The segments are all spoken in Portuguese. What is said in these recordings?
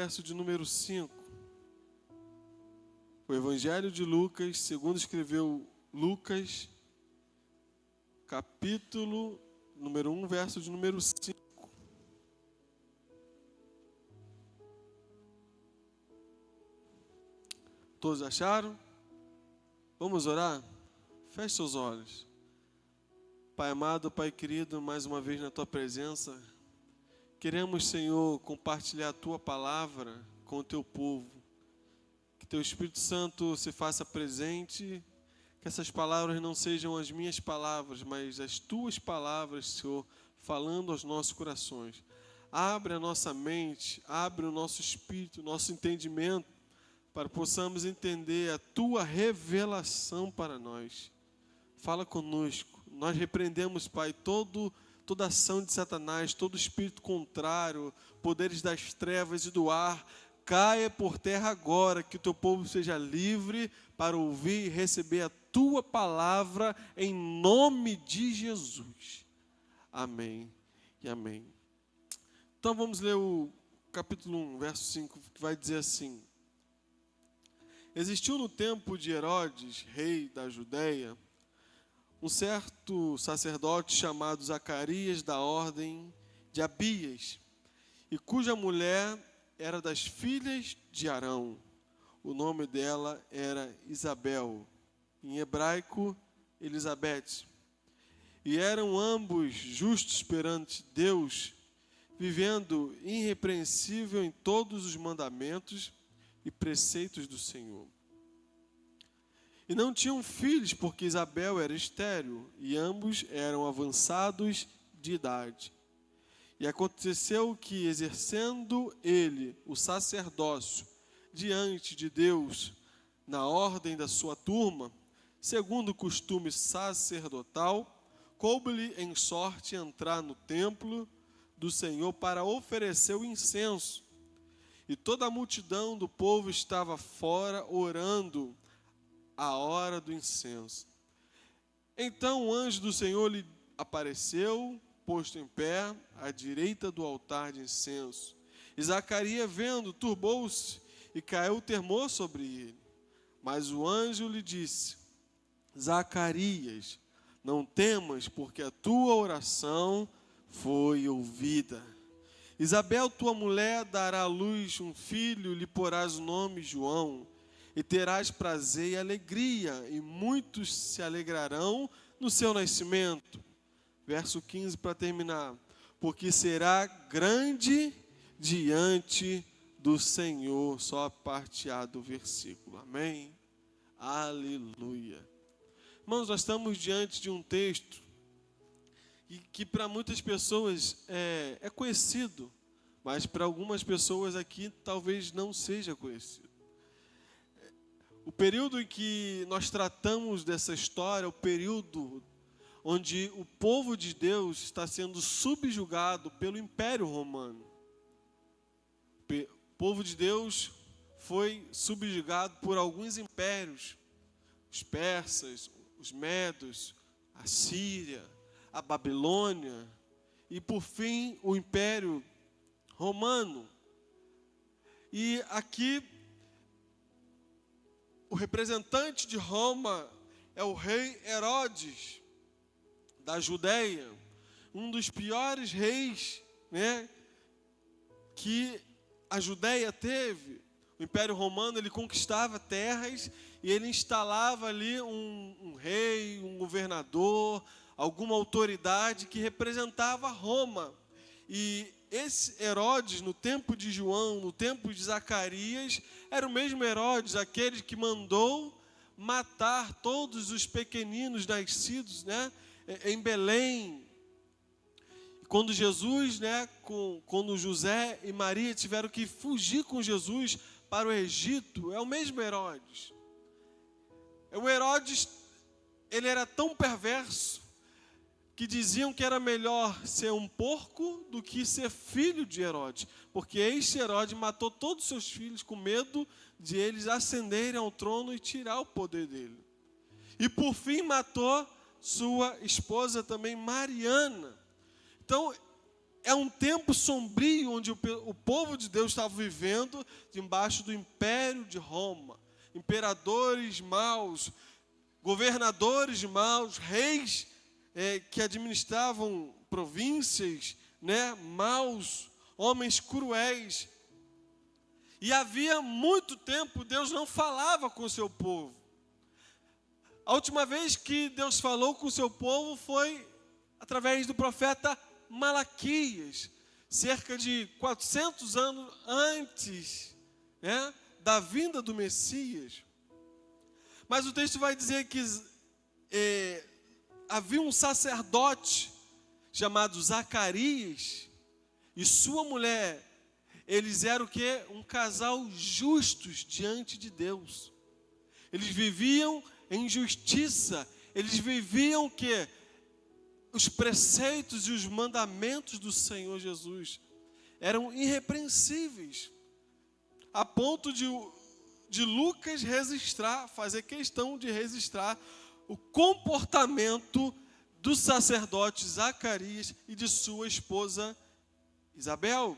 verso de número 5. O Evangelho de Lucas, segundo escreveu Lucas, capítulo número 1, verso de número 5. Todos acharam? Vamos orar? Feche seus olhos. Pai amado, Pai querido, mais uma vez na Tua presença, queremos, Senhor, compartilhar a Tua palavra com o Teu povo. Que Teu Espírito Santo se faça presente, que essas palavras não sejam as minhas palavras, mas as Tuas palavras, Senhor, falando aos nossos corações. Abre a nossa mente, abre o nosso espírito, o nosso entendimento, para que possamos entender a Tua revelação para nós. Fala conosco. Nós repreendemos, Pai, toda ação de Satanás, todo espírito contrário, poderes das trevas e do ar, caia por terra agora, que o Teu povo seja livre para ouvir e receber a Tua palavra em nome de Jesus. Amém e amém. Então vamos ler o capítulo 1, verso 5, que vai dizer assim: Existiu no tempo de Herodes, rei da Judéia, um certo sacerdote chamado Zacarias, da ordem de Abias, e cuja mulher era das filhas de Arão. O nome dela era Isabel, em hebraico, Elizabeth. E eram ambos justos perante Deus, vivendo irrepreensível em todos os mandamentos e preceitos do Senhor. E não tinham filhos, porque Isabel era estéril, e ambos eram avançados de idade. E aconteceu que, exercendo ele o sacerdócio diante de Deus, na ordem da sua turma, segundo o costume sacerdotal, coube-lhe em sorte entrar no templo do Senhor para oferecer o incenso. E toda a multidão do povo estava fora, orando a hora do incenso. Então o anjo do Senhor lhe apareceu, posto em pé, à direita do altar de incenso. E Zacarias, vendo, turbou-se, e caiu o temor sobre ele. Mas o anjo lhe disse: Zacarias, não temas, porque a tua oração foi ouvida. Isabel, tua mulher, dará à luz um filho, lhe porás o nome João, e terás prazer e alegria, e muitos se alegrarão no seu nascimento. Verso 15 para terminar. Porque será grande diante do Senhor. Só a parte A do versículo. Amém? Aleluia. Irmãos, nós estamos diante de um texto que para muitas pessoas é conhecido, mas para algumas pessoas aqui talvez não seja conhecido. O período em que nós tratamos dessa história, o período onde o povo de Deus está sendo subjugado pelo Império Romano. O povo de Deus foi subjugado por alguns impérios, os persas, os medos, a Síria, a Babilônia e, por fim, o Império Romano. E aqui, o representante de Roma é o rei Herodes, da Judéia, um dos piores reis, que a Judéia teve. O Império Romano, ele conquistava terras e ele instalava ali um rei, um governador, alguma autoridade que representava Roma. E esse Herodes, no tempo de João, no tempo de Zacarias, era o mesmo Herodes, aquele que mandou matar todos os pequeninos nascidos, em Belém. Quando Jesus, quando José e Maria tiveram que fugir com Jesus para o Egito, é o mesmo Herodes. O Herodes, ele era tão perverso que diziam que era melhor ser um porco do que ser filho de Herodes, porque este Herodes matou todos os seus filhos com medo de eles ascenderem ao trono e tirar o poder dele. E por fim matou sua esposa também, Mariana. Então, é um tempo sombrio onde o povo de Deus estava vivendo debaixo do império de Roma. Imperadores maus, governadores maus, reis que administravam províncias, né, maus, homens cruéis. E havia muito tempo Deus não falava com o seu povo. A última vez que Deus falou com o seu povo foi através do profeta Malaquias, cerca de 400 anos antes, né, da vinda do Messias. Mas o texto vai dizer que havia um sacerdote chamado Zacarias e sua mulher. Eles eram o quê? Um casal justos diante de Deus. Eles viviam em justiça. Eles viviam o quê? Os preceitos e os mandamentos do Senhor Jesus. Eram irrepreensíveis. A ponto de Lucas fazer questão de registrar o comportamento do sacerdote Zacarias e de sua esposa Isabel.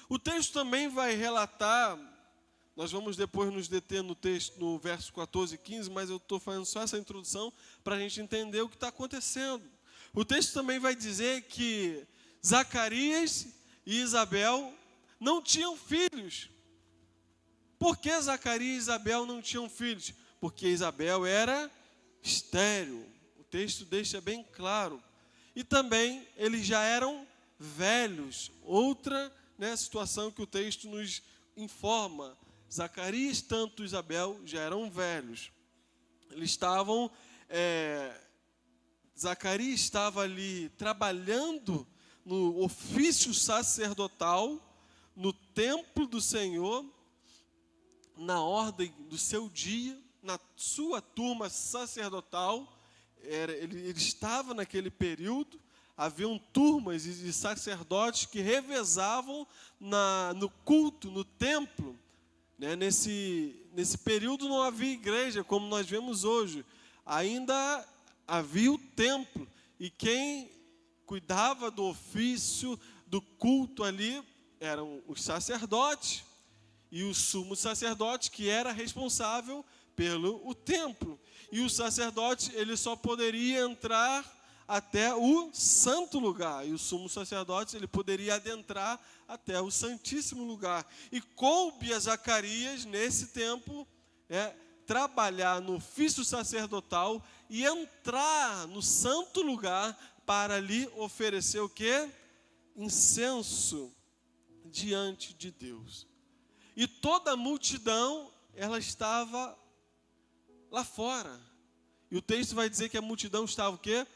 O texto também vai relatar, nós vamos depois nos deter no texto, no verso 14 e 15, mas eu estou fazendo só essa introdução para a gente entender o que está acontecendo. O texto também vai dizer que Zacarias e Isabel não tinham filhos. Por que Zacarias e Isabel não tinham filhos? Porque Isabel era estéril. O texto deixa bem claro. E também eles já eram velhos. Outra, né, situação que o texto nos informa. Zacarias, tanto Isabel, já eram velhos. Eles estavam... Zacarias estava ali trabalhando no ofício sacerdotal, no templo do Senhor, na ordem do seu dia, na sua turma sacerdotal. Ele estava naquele período, haviam turmas de sacerdotes que revezavam no culto, no templo. Né? Nesse período não havia igreja, como nós vemos hoje. Ainda havia o templo, e quem cuidava do ofício, do culto ali, eram os sacerdotes, e o sumo sacerdote, que era responsável pelo templo. E o sacerdote, ele só poderia entrar até o santo lugar, e o sumo sacerdote, ele poderia adentrar até o santíssimo lugar. E coube a Zacarias, nesse tempo, trabalhar no ofício sacerdotal e entrar no santo lugar para ali oferecer o quê? Incenso diante de Deus. E toda a multidão, ela estava lá fora. E o texto vai dizer que a multidão estava o quê?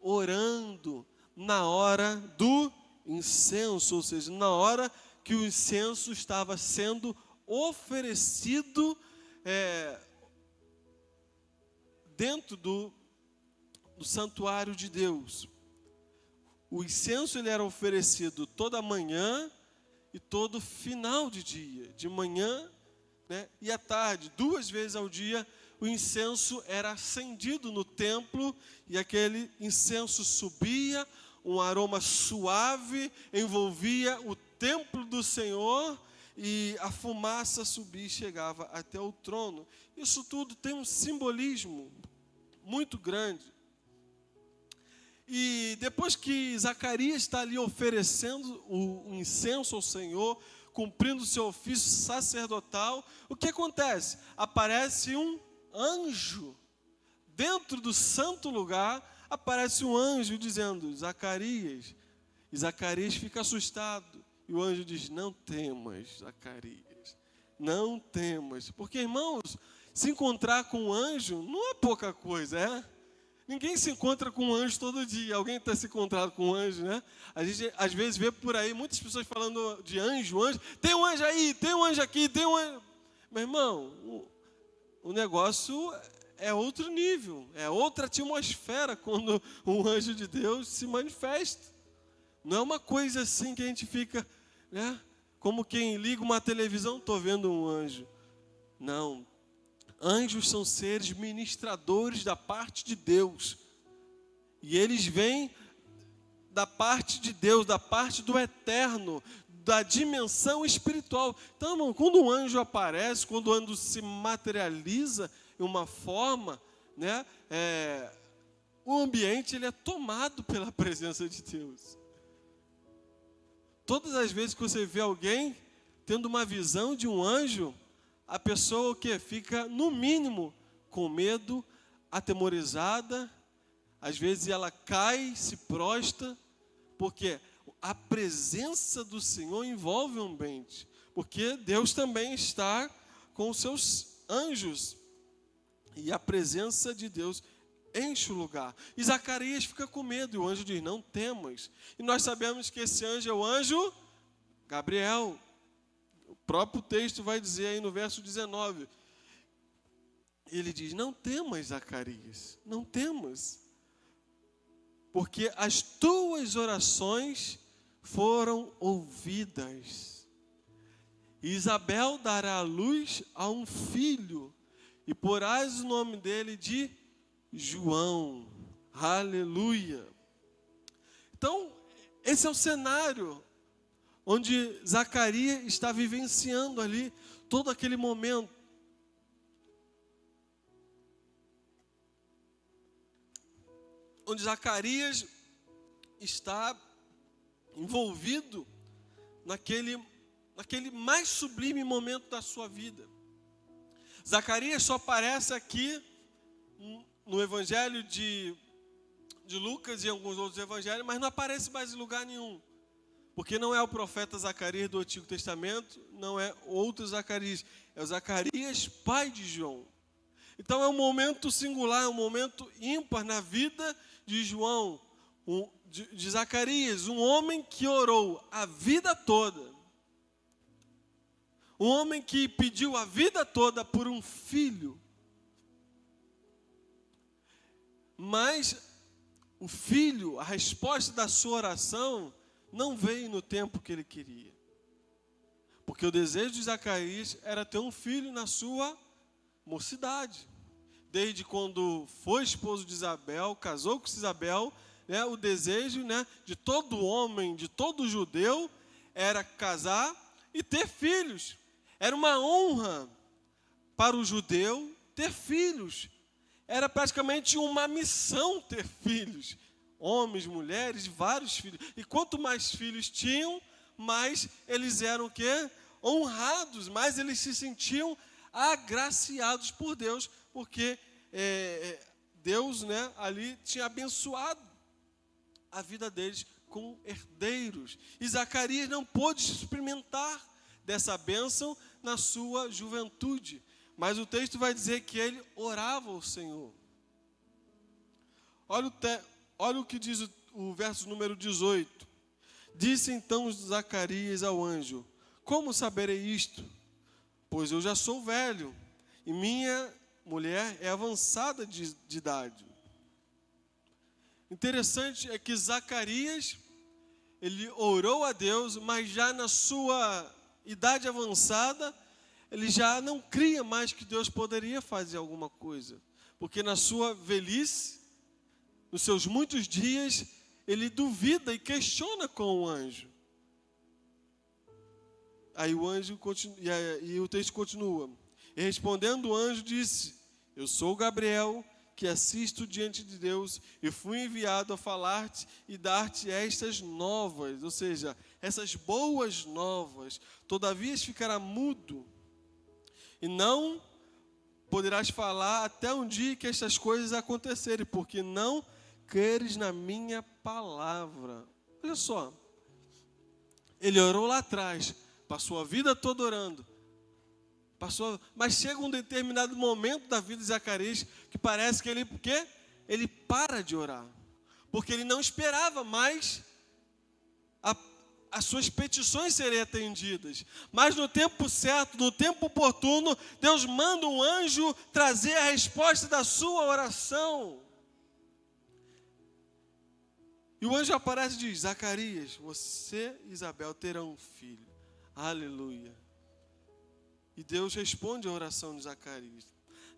Orando na hora do incenso, ou seja, na hora que o incenso estava sendo oferecido dentro do santuário de Deus. O incenso ele era oferecido toda manhã e todo final de dia, de manhã, né, e à tarde, 2 vezes ao dia, o incenso era acendido no templo, e aquele incenso subia, um aroma suave envolvia o templo do Senhor, e a fumaça subia e chegava até o trono. Isso tudo tem um simbolismo muito grande. E depois que Zacarias está ali oferecendo o incenso ao Senhor, cumprindo o seu ofício sacerdotal, o que acontece? Aparece um anjo dentro do santo lugar, aparece um anjo dizendo, Zacarias. E Zacarias fica assustado. E o anjo diz, não temas, Zacarias, não temas. Porque, irmãos, se encontrar com um anjo não é pouca coisa, Ninguém se encontra com um anjo todo dia. Alguém está se encontrando com um anjo, né? A gente, às vezes, vê por aí muitas pessoas falando de anjo. Tem um anjo aí, tem um anjo aqui, tem um anjo... Meu irmão, o negócio é outro nível, é outra atmosfera quando um anjo de Deus se manifesta. Não é uma coisa assim que a gente fica, né? Como quem liga uma televisão, estou vendo um anjo. Não. Anjos são seres ministradores da parte de Deus. E eles vêm da parte de Deus, da parte do eterno, da dimensão espiritual. Então, irmão, quando um anjo aparece, quando o anjo se materializa em uma forma, né, o ambiente ele é tomado pela presença de Deus. Todas as vezes que você vê alguém tendo uma visão de um anjo, a pessoa que fica, no mínimo, com medo, atemorizada, às vezes ela cai, se prostra, porque a presença do Senhor envolve o ambiente, porque Deus também está com os seus anjos, e a presença de Deus enche o lugar. E Zacarias fica com medo, e o anjo diz, não temas. E nós sabemos que esse anjo é o anjo Gabriel. O próprio texto vai dizer aí no verso 19. Ele diz, não temas, Zacarias, não temas, porque as tuas orações foram ouvidas. Isabel dará à luz a um filho, e porás o nome dele de João. Aleluia. Então, esse é o cenário onde Zacarias está vivenciando ali todo aquele momento. Onde Zacarias está envolvido naquele mais sublime momento da sua vida. Zacarias só aparece aqui no Evangelho de Lucas e em alguns outros evangelhos, mas não aparece mais em lugar nenhum. Porque não é o profeta Zacarias do Antigo Testamento, não é outro Zacarias, é o Zacarias, pai de João. Então é um momento singular, é um momento ímpar na vida de João, de Zacarias, um homem que orou a vida toda. Um homem que pediu a vida toda por um filho. Mas o filho, a resposta da sua oração, não veio no tempo que ele queria. Porque o desejo de Zacarias era ter um filho na sua mocidade. Desde quando foi esposo de Isabel, casou com Isabel, né, o desejo, né, de todo homem, de todo judeu, era casar e ter filhos. Era uma honra para o judeu ter filhos. Era praticamente uma missão ter filhos. Homens, mulheres, vários filhos. E quanto mais filhos tinham, mais eles eram o quê? Honrados, mais eles se sentiam agraciados por Deus, porque Deus, né, ali tinha abençoado a vida deles com herdeiros. E Zacarias não pôde experimentar dessa bênção na sua juventude. Mas o texto vai dizer que ele orava ao Senhor. Olha o que diz o verso número 18. Disse então Zacarias ao anjo, como saberei isto? Pois eu já sou velho, e minha mulher é avançada de idade. Interessante é que Zacarias, ele orou a Deus, mas já na sua idade avançada, ele já não cria mais que Deus poderia fazer alguma coisa. Porque na sua velhice, nos seus muitos dias, ele duvida e questiona com o anjo. Aí o anjo continua, e o texto continua. E respondendo o anjo disse, eu sou Gabriel, que assisto diante de Deus, e fui enviado a falar-te e dar-te estas novas, ou seja, essas boas novas. Todavia ficará mudo, e não poderás falar até um dia que estas coisas acontecerem, porque não creres na minha palavra. Olha só, ele orou lá atrás, passou a vida toda orando, mas chega um determinado momento da vida de Zacarias que parece que ele para de orar, porque ele não esperava mais as suas petições serem atendidas. Mas no tempo certo, no tempo oportuno, Deus manda um anjo trazer a resposta da sua oração. E o anjo aparece e diz, Zacarias, você e Isabel terão um filho. Aleluia. E Deus responde a oração de Zacarias.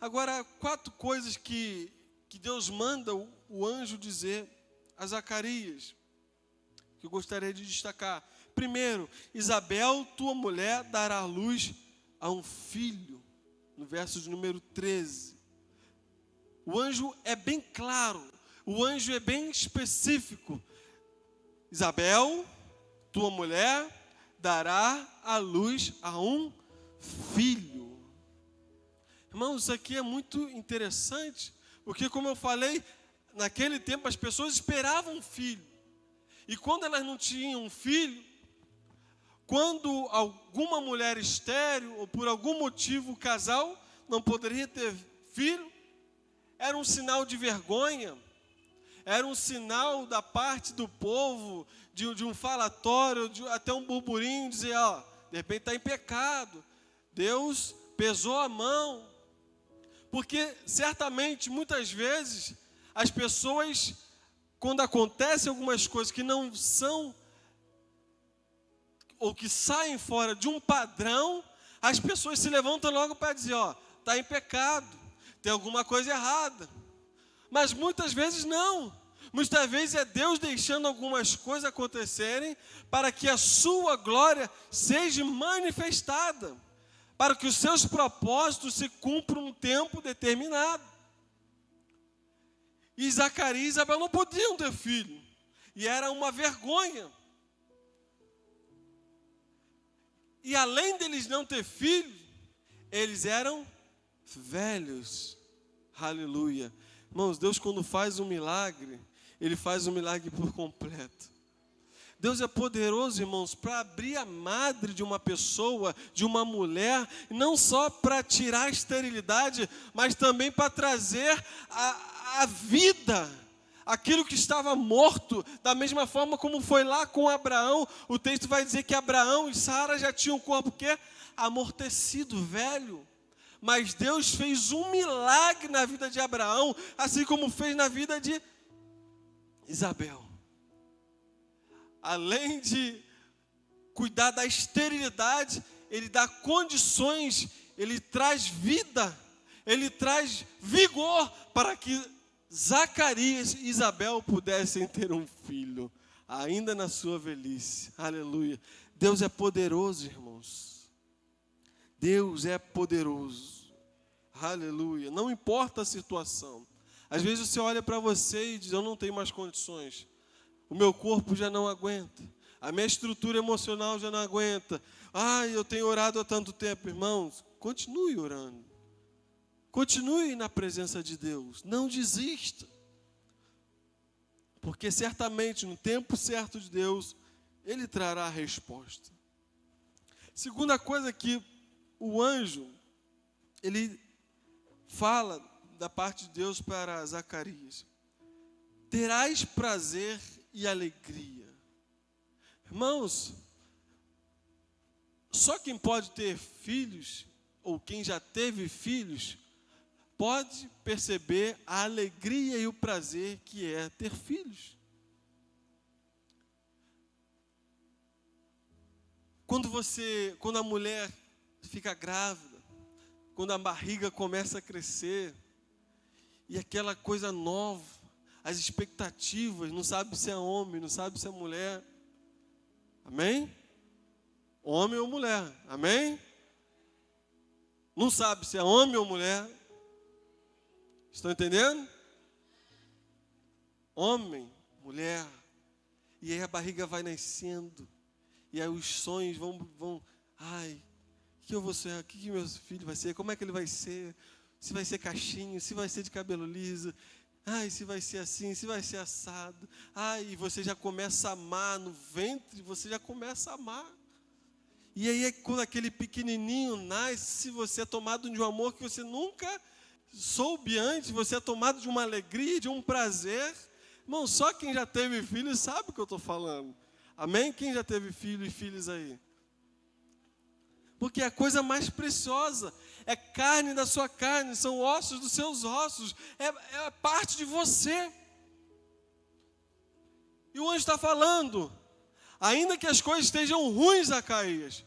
Agora, 4 coisas que Deus manda o anjo dizer a Zacarias. que eu gostaria de destacar. Primeiro, Isabel, tua mulher, dará luz a um filho, no verso de número 13. O anjo é bem claro, o anjo é bem específico. Isabel, tua mulher, dará à luz a um filho. Irmãos, isso aqui é muito interessante, porque como eu falei, naquele tempo as pessoas esperavam um filho. E quando elas não tinham um filho, quando alguma mulher estéril, ou por algum motivo o casal não poderia ter filho, era um sinal de vergonha, era um sinal da parte do povo, de um falatório, até um burburinho, dizer, ó, de repente está em pecado, Deus pesou a mão. Porque certamente, muitas vezes, as pessoas, quando acontecem algumas coisas que não são, ou que saem fora de um padrão, as pessoas se levantam logo para dizer, ó, está em pecado, tem alguma coisa errada. Mas muitas vezes não. Muitas vezes é Deus deixando algumas coisas acontecerem para que a sua glória seja manifestada, para que os seus propósitos se cumpram um tempo determinado. E Zacarias e Isabel não podiam ter filho, e era uma vergonha. E além deles não ter filho, eles eram velhos. Aleluia. Irmãos, Deus quando faz um milagre, Ele faz um milagre por completo. Deus é poderoso, irmãos, para abrir a madre de uma pessoa, de uma mulher, não só para tirar a esterilidade, mas também para trazer a vida, aquilo que estava morto, da mesma forma como foi lá com Abraão. O texto vai dizer que Abraão e Sara já tinham o corpo amortecido, velho. Mas Deus fez um milagre na vida de Abraão, assim como fez na vida de Isabel. Além de cuidar da esterilidade, Ele dá condições, Ele traz vida, Ele traz vigor para que Zacarias e Isabel pudessem ter um filho, ainda na sua velhice. Aleluia. Deus é poderoso, irmãos. Deus é poderoso. Aleluia. Não importa a situação. Às vezes você olha para você e diz, eu não tenho mais condições. O meu corpo já não aguenta. A minha estrutura emocional já não aguenta. Eu tenho orado há tanto tempo. Irmãos, continue orando. Continue na presença de Deus. Não desista. Porque certamente no tempo certo de Deus, Ele trará a resposta. Segunda coisa que o anjo, ele fala da parte de Deus para Zacarias. Terás prazer e alegria. Irmãos, só quem pode ter filhos, ou quem já teve filhos, pode perceber a alegria e o prazer que é ter filhos. Quando a mulher fica grávida, quando a barriga começa a crescer, e aquela coisa nova, as expectativas, não sabe se é homem, não sabe se é mulher. Amém? Homem ou mulher, amém? Não sabe se é homem ou mulher. Estão entendendo? Homem, mulher. E aí a barriga vai nascendo. E aí os sonhos vão o que eu vou ser? O que meu filho vai ser? Como é que ele vai ser? Se vai ser caixinho, se vai ser de cabelo liso. Se vai ser assim, se vai ser assado. E você já começa a amar no ventre, você já começa a amar. E aí quando aquele pequenininho nasce, se você é tomado de um amor que você nunca soube antes, você é tomado de uma alegria, de um prazer. Irmão, só quem já teve filho sabe o que eu estou falando. Amém? Quem já teve filho e filhos aí? Porque é a coisa mais preciosa, é carne da sua carne, são ossos dos seus ossos, é parte de você. E o anjo está falando, ainda que as coisas estejam ruins, Zacarias,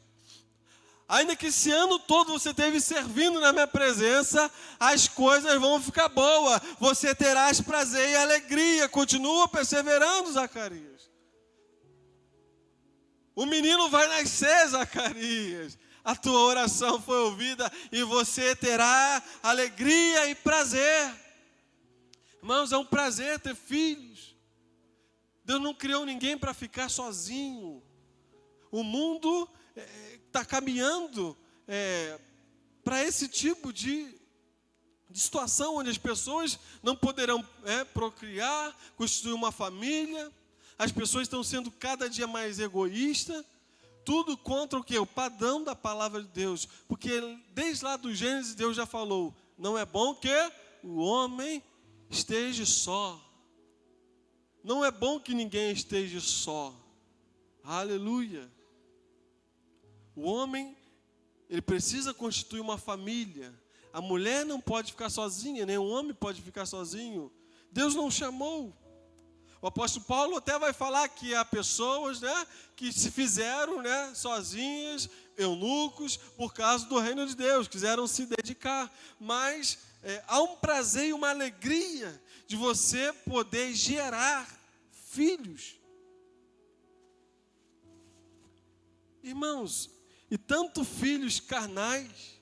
ainda que esse ano todo você esteve servindo na minha presença, as coisas vão ficar boas, você terás prazer e alegria, continua perseverando, Zacarias. O menino vai nascer, Zacarias. A tua oração foi ouvida e você terá alegria e prazer. Irmãos, é um prazer ter filhos. Deus não criou ninguém para ficar sozinho. O mundo está caminhando para esse tipo de situação onde as pessoas não poderão procriar, constituir uma família. As pessoas estão sendo cada dia mais egoístas. Tudo contra o quê? O padrão da palavra de Deus. Porque desde lá do Gênesis, Deus já falou: não é bom que o homem esteja só. Não é bom que ninguém esteja só. Aleluia. O homem, ele precisa constituir uma família. A mulher não pode ficar sozinha, nem o homem pode ficar sozinho. Deus não chamou. O apóstolo Paulo até vai falar que há pessoas, que se fizeram, sozinhas, eunucos, por causa do reino de Deus, quiseram se dedicar. Mas há um prazer e uma alegria de você poder gerar filhos. Irmãos, e tanto filhos carnais,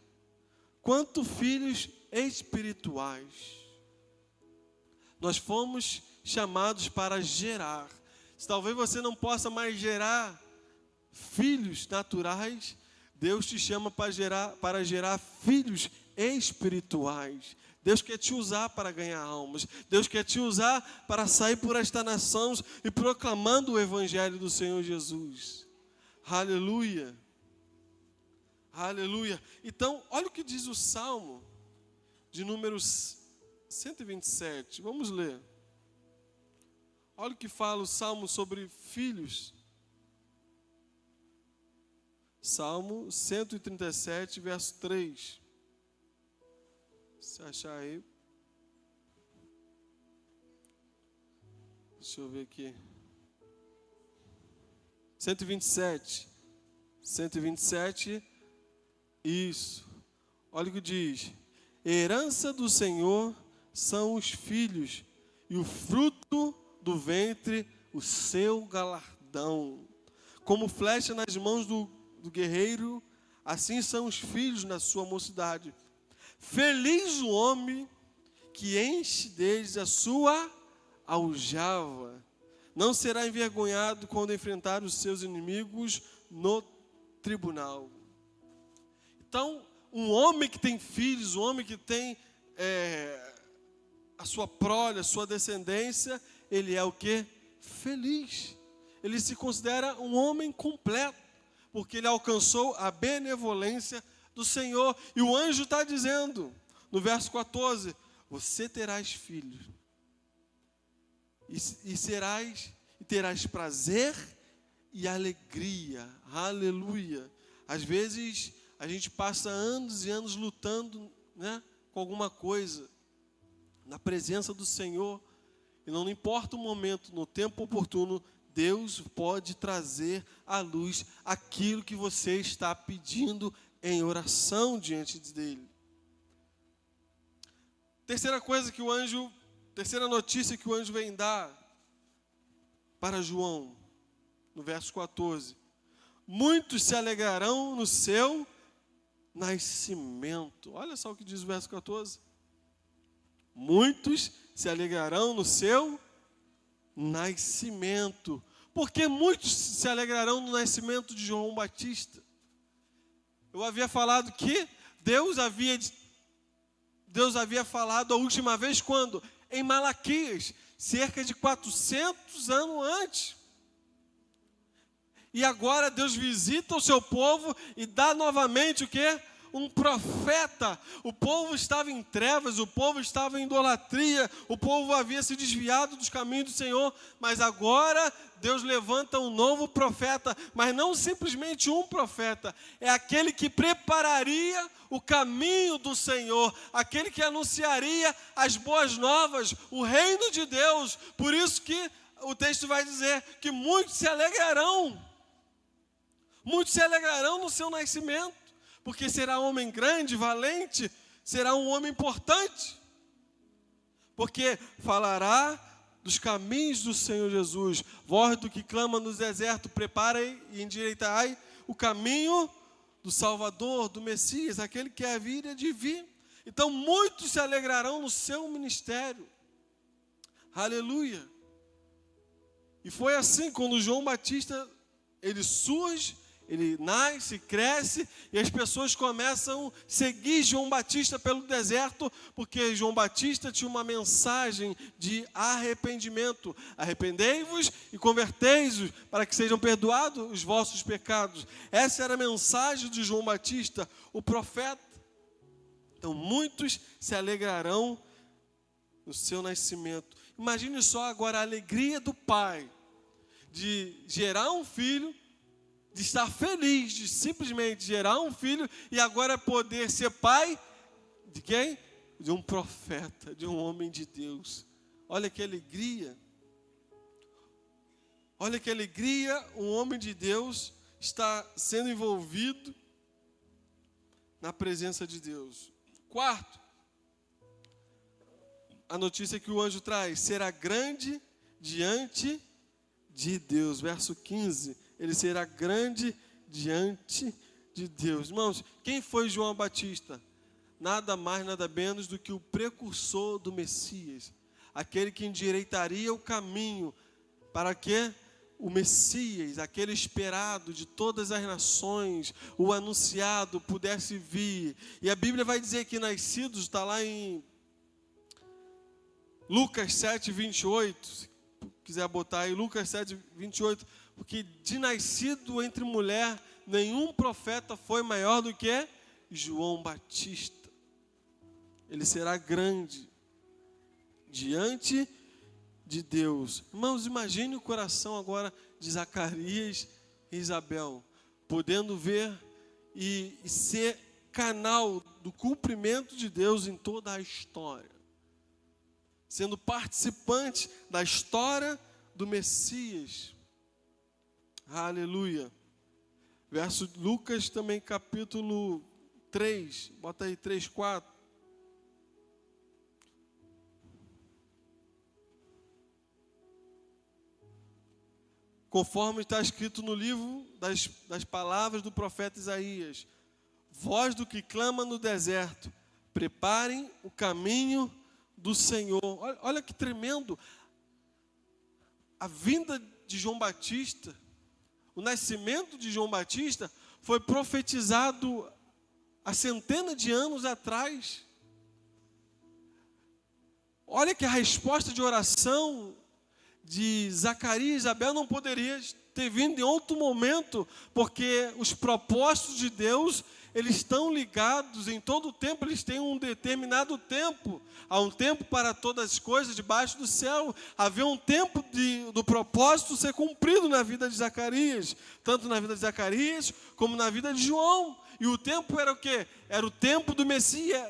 quanto filhos espirituais. Nós fomos chamados para gerar. Se talvez você não possa mais gerar filhos naturais, Deus te chama para gerar filhos espirituais. Deus quer te usar para ganhar almas. Deus quer te usar para sair por esta nação e proclamando o evangelho do Senhor Jesus. Aleluia. Aleluia. Então, olha o que diz o Salmo de números 127. Vamos ler. Olha o que fala o Salmo sobre filhos. Salmo 137, verso 3. Se achar aí. Deixa eu ver aqui. 127. 127. Isso. Olha o que diz. Herança do Senhor são os filhos, e o fruto do ventre, o seu galardão. Como flecha nas mãos do guerreiro, assim são os filhos na sua mocidade. Feliz o homem que enche deles a sua aljava. Não será envergonhado quando enfrentar os seus inimigos no tribunal. Então, um homem que tem filhos, um homem que tem a sua prole, a sua descendência, ele é o quê? Feliz. Ele se considera um homem completo, porque ele alcançou a benevolência do Senhor. E o anjo está dizendo, no verso 14, você terás filhos, e terás prazer e alegria. Aleluia. Às vezes a gente passa anos e anos lutando, com alguma coisa na presença do Senhor, e não importa o momento, no tempo oportuno, Deus pode trazer à luz aquilo que você está pedindo em oração diante dele. Terceira notícia que o anjo vem dar para João, no verso 14. Muitos se alegrarão no seu nascimento. Olha só o que diz o verso 14. Muitos se alegrarão no seu nascimento. Porque muitos se alegrarão no nascimento de João Batista. Eu havia falado que Deus havia falado a última vez quando? Em Malaquias, cerca de 400 anos antes. E agora Deus visita o seu povo e dá novamente o quê? Um profeta. O povo estava em trevas, o povo estava em idolatria, o povo havia se desviado dos caminhos do Senhor, mas agora Deus levanta um novo profeta, mas não simplesmente um profeta, é aquele que prepararia o caminho do Senhor, aquele que anunciaria as boas novas, o reino de Deus. Por isso que o texto vai dizer que muitos se alegrarão no seu nascimento, porque será um homem grande, valente, será um homem importante, porque falará dos caminhos do Senhor Jesus. Voz do que clama no deserto, preparem e endireitai o caminho do Salvador, do Messias, aquele que é vir e de vir. Então muitos se alegrarão no seu ministério. Aleluia. E foi assim quando João Batista, ele surge, ele nasce, cresce, e as pessoas começam a seguir João Batista pelo deserto, porque João Batista tinha uma mensagem de arrependimento. Arrependei-vos e convertei-vos, para que sejam perdoados os vossos pecados. Essa era a mensagem de João Batista, o profeta. Então muitos se alegrarão no seu nascimento. Imagine só agora a alegria do pai, de gerar um filho, de estar feliz, de simplesmente gerar um filho e agora poder ser pai de quem? De um profeta, de um homem de Deus. Olha que alegria. Olha que alegria, um homem de Deus está sendo envolvido na presença de Deus. Quarto, a notícia que o anjo traz: será grande diante de Deus. Verso 15, ele será grande diante de Deus. Irmãos, quem foi João Batista? Nada mais, nada menos do que o precursor do Messias, aquele que endireitaria o caminho para que o Messias, aquele esperado de todas as nações, o anunciado, pudesse vir. E a Bíblia vai dizer que nascidos, está lá em Lucas 7, 28, se quiser botar aí, Lucas 7, 28, porque de nascido entre mulher, nenhum profeta foi maior do que João Batista. Ele será grande diante de Deus. Irmãos, imagine o coração agora de Zacarias e Isabel, podendo ver e ser canal do cumprimento de Deus em toda a história, sendo participante da história do Messias. Aleluia. Verso Lucas também, capítulo 3, bota aí 3, 4. Conforme está escrito no livro das palavras do profeta Isaías: voz do que clama no deserto, preparem o caminho do Senhor. Olha que tremendo. A vinda de João Batista, o nascimento de João Batista foi profetizado há centenas de anos atrás. Olha que a resposta de oração de Zacarias e Isabel não poderia ter vindo em outro momento, porque os propósitos de Deus, eles estão ligados em todo o tempo, eles têm um determinado tempo. Há um tempo para todas as coisas debaixo do céu. Havia um tempo do propósito ser cumprido na vida de Zacarias, tanto na vida de Zacarias como na vida de João. E o tempo era o quê? Era o tempo do Messias.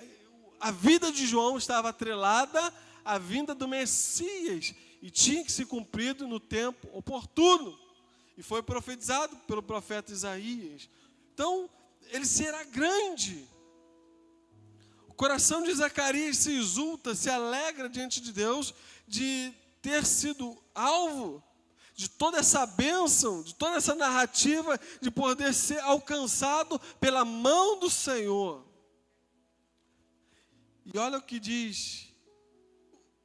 A vida de João estava atrelada à vinda do Messias e tinha que ser cumprido no tempo oportuno. E foi profetizado pelo profeta Isaías. Então, ele será grande. O coração de Zacarias se exulta, se alegra diante de Deus de ter sido alvo de toda essa bênção, de toda essa narrativa, de poder ser alcançado pela mão do Senhor. E olha o que diz,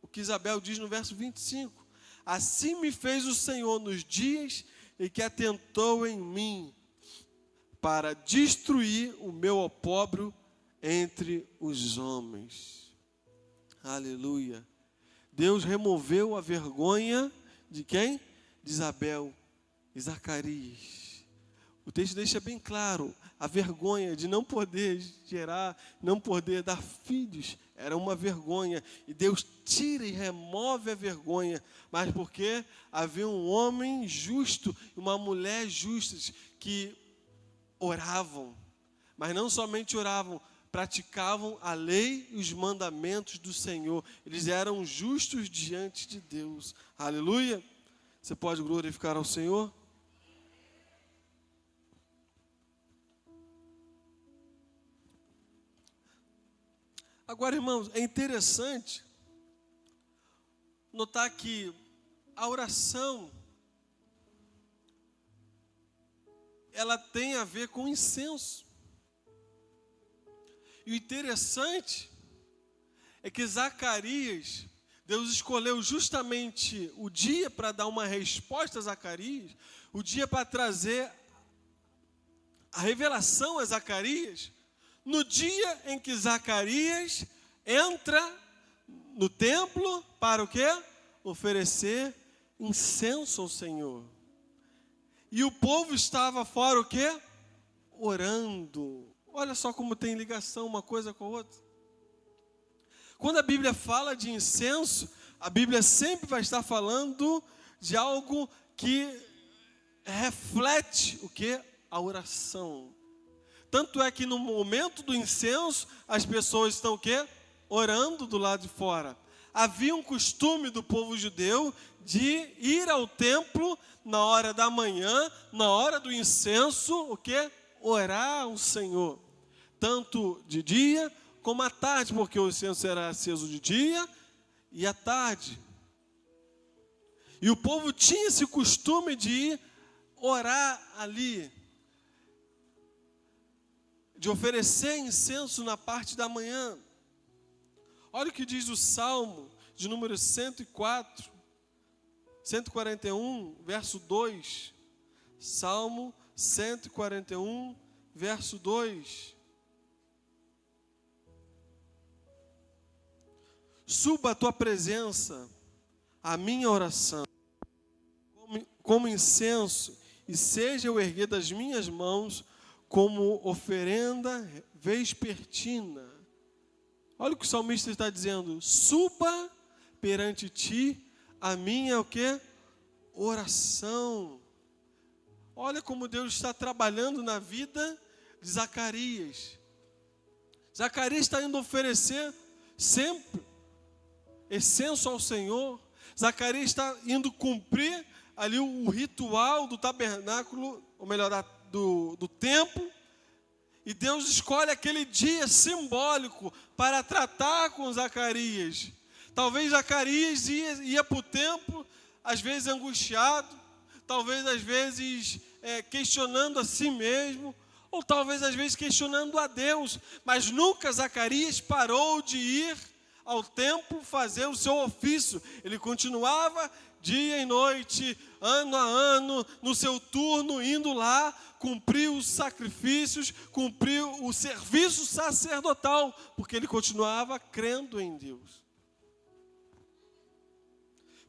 o que Isabel diz no verso 25: assim me fez o Senhor nos dias em que atentou em mim, para destruir o meu opróbrio entre os homens. Aleluia. Deus removeu a vergonha de quem? De Isabel e Zacarias. O texto deixa bem claro, a vergonha de não poder gerar, não poder dar filhos, era uma vergonha. E Deus tira e remove a vergonha, mas porque havia um homem justo e uma mulher justas que oravam, mas não somente oravam, praticavam a lei e os mandamentos do Senhor. Eles eram justos diante de Deus. Aleluia. Você pode glorificar ao Senhor? Agora, irmãos, é interessante notar que a oração, ela tem a ver com incenso. E o interessante é que Zacarias, Deus escolheu justamente o dia para dar uma resposta a Zacarias, o dia para trazer a revelação a Zacarias, no dia em que Zacarias entra no templo para o quê? Oferecer incenso ao Senhor. E o povo estava fora o quê? Orando. Olha só como tem ligação uma coisa com a outra. Quando a Bíblia fala de incenso, a Bíblia sempre vai estar falando de algo que reflete o quê? A oração. Tanto é que no momento do incenso, as pessoas estão o quê? Orando do lado de fora. Havia um costume do povo judeu de ir ao templo na hora da manhã, na hora do incenso, o quê? Orar ao Senhor. Tanto de dia como à tarde, porque o incenso era aceso de dia e à tarde. E o povo tinha esse costume de ir orar ali, de oferecer incenso na parte da manhã. Olha o que diz o Salmo de número 141, verso 2. Salmo 141, verso 2. Suba a tua presença, a minha oração, como incenso, e seja o erguer das minhas mãos como oferenda vespertina. Olha o que o salmista está dizendo: suba perante ti a minha o quê? Oração. Olha como Deus está trabalhando na vida de Zacarias. Zacarias está indo oferecer sempre incenso ao Senhor. Zacarias está indo cumprir ali o ritual do tabernáculo, ou melhor, do templo. E Deus escolhe aquele dia simbólico para tratar com Zacarias. Talvez Zacarias ia para o templo, às vezes angustiado, talvez às vezes questionando a si mesmo, ou talvez às vezes questionando a Deus, mas nunca Zacarias parou de ir ao templo fazer o seu ofício. Ele continuava dia e noite, ano a ano, no seu turno, indo lá, cumprir os sacrifícios, cumprir o serviço sacerdotal, porque ele continuava crendo em Deus.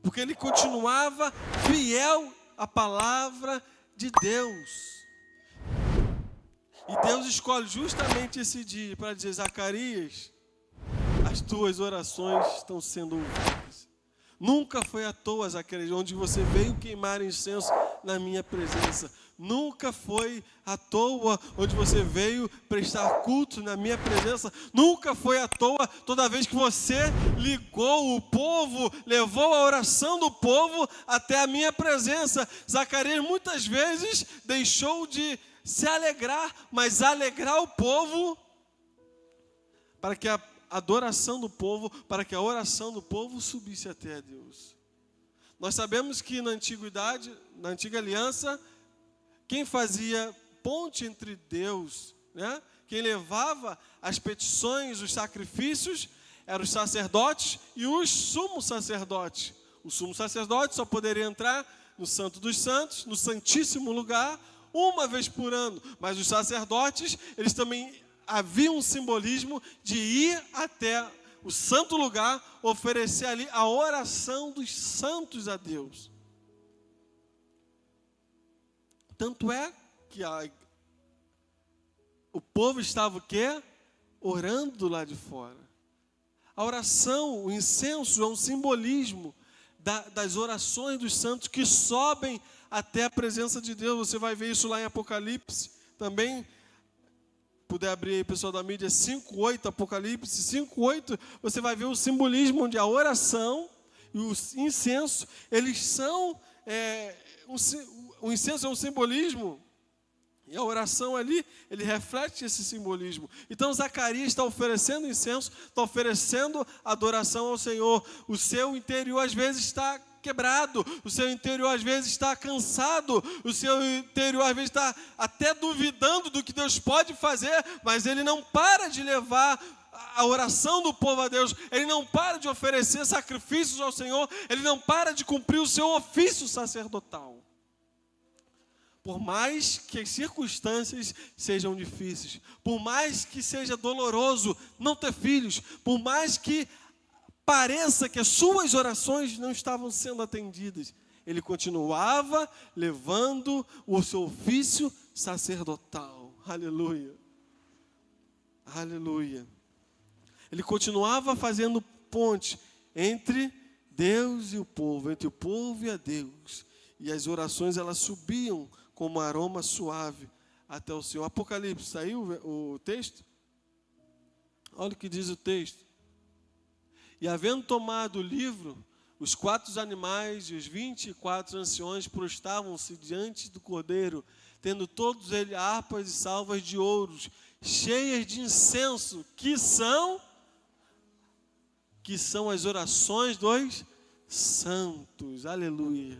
Porque ele continuava fiel à palavra de Deus. E Deus escolhe justamente esse dia para dizer: Zacarias, as tuas orações estão sendo ouvidas. Nunca foi à toa, Zacarias, onde você veio queimar incenso na minha presença. Nunca foi à toa onde você veio prestar culto na minha presença. Nunca foi à toa toda vez que você ligou o povo, levou a oração do povo até a minha presença. Zacarias muitas vezes deixou de se alegrar, mas alegrar o povo para que a adoração do povo, para que a oração do povo subisse até a Deus. Nós sabemos que na antiguidade, na antiga aliança, quem fazia ponte entre Deus, né? Quem levava as petições, os sacrifícios, eram os sacerdotes e os sumos sacerdotes. O sumo sacerdote só poderia entrar no Santo dos Santos, no Santíssimo Lugar, uma vez por ano. Mas os sacerdotes, eles também havia um simbolismo de ir até o santo lugar, oferecer ali a oração dos santos a Deus. Tanto é que o povo estava o quê? Orando do lado de fora. A oração, o incenso é um simbolismo das orações dos santos que sobem até a presença de Deus. Você vai ver isso lá em Apocalipse também. Puder abrir aí, pessoal da mídia, 5:8, Apocalipse 5:8, você vai ver o simbolismo onde a oração e o incenso, eles são, o incenso é um simbolismo E a oração ali, ele reflete esse simbolismo. Então Zacarias está oferecendo incenso, está oferecendo adoração ao Senhor. O seu interior às vezes está quebrado, o seu interior às vezes está cansado, o seu interior às vezes está até duvidando do que Deus pode fazer, mas ele não para de levar a oração do povo a Deus, ele não para de oferecer sacrifícios ao Senhor, ele não para de cumprir o seu ofício sacerdotal. Por mais que as circunstâncias sejam difíceis, por mais que seja doloroso não ter filhos, por mais que pareça que as suas orações não estavam sendo atendidas, ele continuava levando o seu ofício sacerdotal. Aleluia. Aleluia. Ele continuava fazendo ponte entre Deus e o povo, entre o povo e a Deus. E as orações, elas subiam como aroma suave até o Senhor. Apocalipse, saiu o texto? Olha o que diz o texto. E havendo tomado o livro, os 4 animais e os 24 anciões prostravam-se diante do Cordeiro, tendo todos eles harpas e salvas de ouros, cheias de incenso, que são as orações dos santos. Aleluia.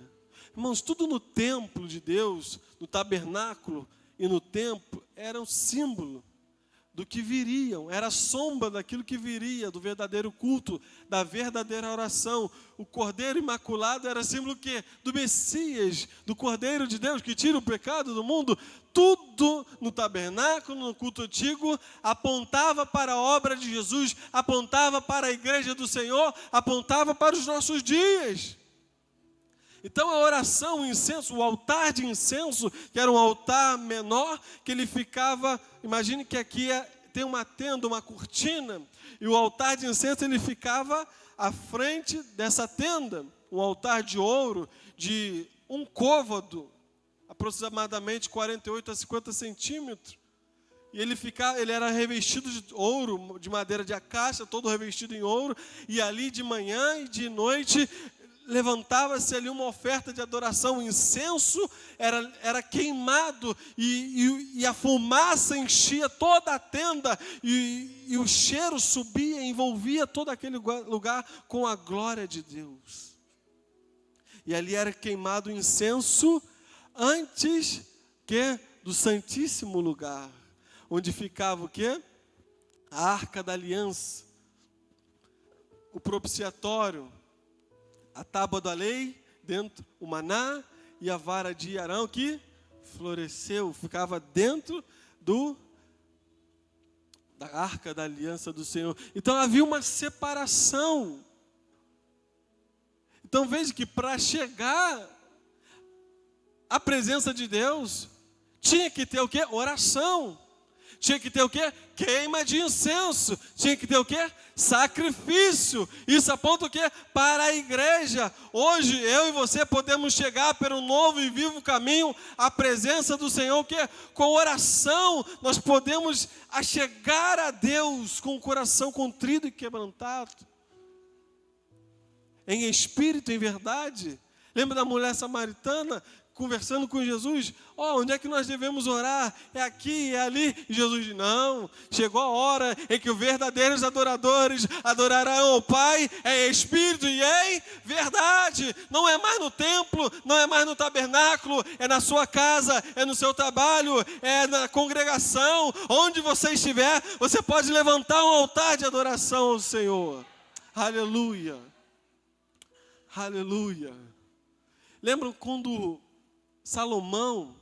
Irmãos, tudo no templo de Deus, no tabernáculo e no templo, era um símbolo do que viriam, era a sombra daquilo que viria, do verdadeiro culto, da verdadeira oração. O Cordeiro Imaculado era símbolo do quê? Do Messias, do Cordeiro de Deus, que tira o pecado do mundo. Tudo no tabernáculo, no culto antigo, apontava para a obra de Jesus, apontava para a igreja do Senhor, apontava para os nossos dias. Então a oração, o incenso, o altar de incenso, que era um altar menor, que ele ficava, imagine que aqui tem uma tenda, uma cortina, e o altar de incenso ele ficava à frente dessa tenda, um altar de ouro de um côvado, aproximadamente 48 a 50 centímetros, e ele era revestido de ouro, de madeira de acácia, todo revestido em ouro, e ali de manhã e de noite levantava-se ali uma oferta de adoração. O incenso era queimado e a fumaça enchia toda a tenda e o cheiro subia, envolvia todo aquele lugar com a glória de Deus. E ali era queimado o incenso antes do Santíssimo Lugar, onde ficava o quê? A Arca da Aliança, o propiciatório, a tábua da lei, dentro o maná e a vara de Arão que floresceu, ficava dentro da arca da aliança do Senhor. Então havia uma separação. Então veja que para chegar à presença de Deus, tinha que ter o quê? Oração. Tinha que ter o quê? Queima de incenso. Tinha que ter o quê? Sacrifício. Isso aponta o quê? Para a igreja. Hoje eu e você podemos chegar pelo novo e vivo caminho à presença do Senhor, o quê? Com oração. Nós podemos chegar a Deus com o coração contrito e quebrantado, em espírito, em verdade. Lembra da mulher samaritana conversando com Jesus? Onde é que nós devemos orar? É aqui, é ali? E Jesus diz, não, chegou a hora em que os verdadeiros adoradores adorarão ao Pai em espírito e em verdade. Não é mais no templo, não é mais no tabernáculo, é na sua casa, é no seu trabalho, é na congregação. Onde você estiver, você pode levantar um altar de adoração ao Senhor. Aleluia. Aleluia. Lembram quando Salomão,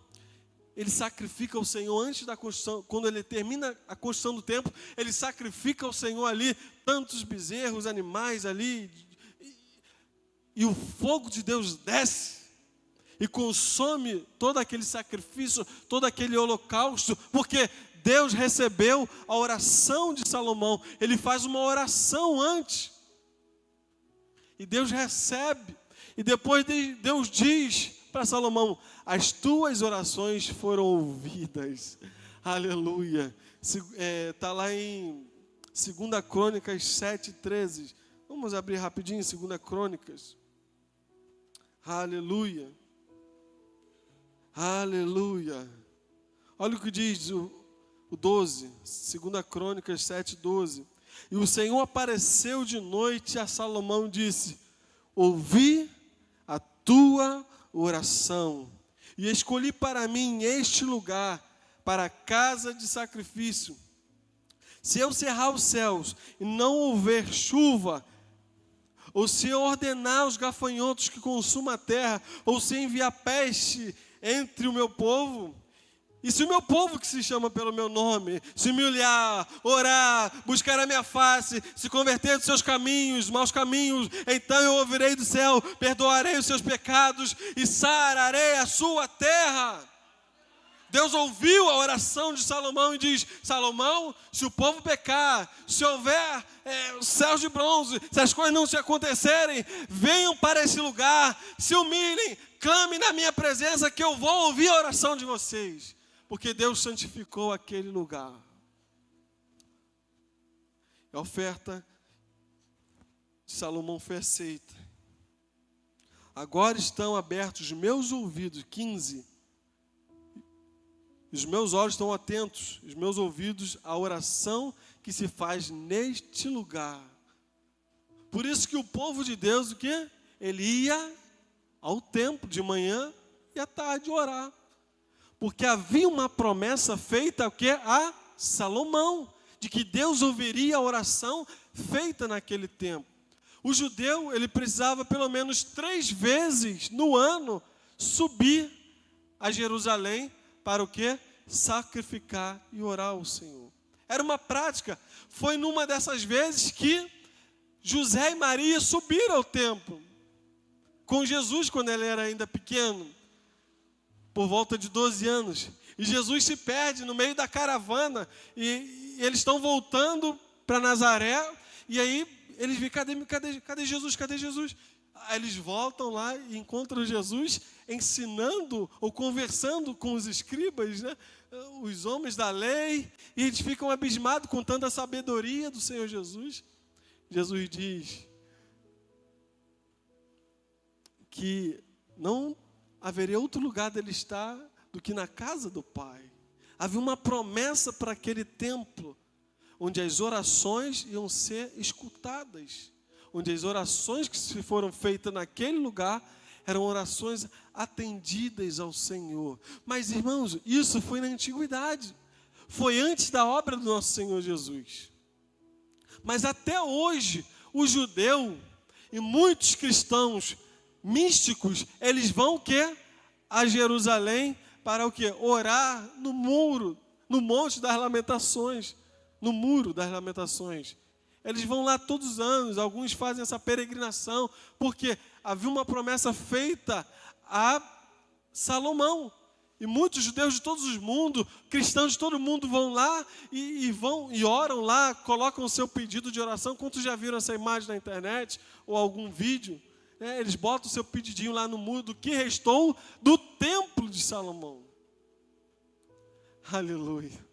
ele sacrifica ao Senhor antes da construção, quando ele termina a construção do templo, ele sacrifica ao Senhor ali tantos bezerros, animais ali, e o fogo de Deus desce e consome todo aquele sacrifício, todo aquele holocausto, porque Deus recebeu a oração de Salomão. Ele faz uma oração antes, e Deus recebe, e depois Deus diz para Salomão, as tuas orações foram ouvidas. Aleluia. Está lá em 2 Crônicas 7:13. Vamos abrir rapidinho 2 Crônicas. Aleluia. Aleluia. Olha o que diz o 12, 2 Crônicas 7:12. E o Senhor apareceu de noite a Salomão e disse: ouvi a tua oração e escolhi para mim este lugar, para a casa de sacrifício. Se eu cerrar os céus e não houver chuva, ou se eu ordenar os gafanhotos que consumam a terra, ou se enviar peste entre o meu povo, e se o meu povo que se chama pelo meu nome, se me olhar, orar, buscar a minha face, se converter dos seus caminhos, maus caminhos, então eu ouvirei do céu, perdoarei os seus pecados e sararei a sua terra. Deus ouviu a oração de Salomão e diz: Salomão, se o povo pecar, se houver céus de bronze, se as coisas não se acontecerem, venham para esse lugar, se humilhem, clamem na minha presença que eu vou ouvir a oração de vocês. Porque Deus santificou aquele lugar. A oferta de Salomão foi aceita. Agora estão abertos os meus ouvidos, 15. Os meus olhos estão atentos, os meus ouvidos à oração que se faz neste lugar. Por isso que o povo de Deus, o quê? Ele ia ao templo de manhã e à tarde orar. Porque havia uma promessa feita a Salomão, de que Deus ouviria a oração feita naquele tempo. O judeu, ele precisava pelo menos 3 vezes no ano subir a Jerusalém para o quê? Sacrificar e orar ao Senhor. Era uma prática. Foi numa dessas vezes que José e Maria subiram ao templo com Jesus quando ele era ainda pequeno, por volta de 12 anos. E Jesus se perde no meio da caravana. E eles estão voltando para Nazaré. E aí eles veem, cadê Jesus? Cadê Jesus? Aí eles voltam lá e encontram Jesus ensinando ou conversando com os escribas, né? Os homens da lei. E eles ficam abismados com tanta sabedoria do Senhor Jesus. Jesus diz que não haveria outro lugar dele estar do que na casa do Pai. Havia uma promessa para aquele templo, onde as orações iam ser escutadas, onde as orações que se foram feitas naquele lugar eram orações atendidas ao Senhor. Mas, irmãos, isso foi na antiguidade, foi antes da obra do nosso Senhor Jesus. Mas até hoje, o judeu e muitos cristãos místicos, eles vão o quê? A Jerusalém para o quê? Orar no muro, no Monte das Lamentações, no Muro das Lamentações. Eles vão lá todos os anos, alguns fazem essa peregrinação, porque havia uma promessa feita a Salomão. E muitos judeus de todos os mundos, cristãos de todo mundo vão lá e oram lá, colocam o seu pedido de oração. Quantos já viram essa imagem na internet ou algum vídeo? Eles botam o seu pedidinho lá no muro do que restou do templo de Salomão. Aleluia.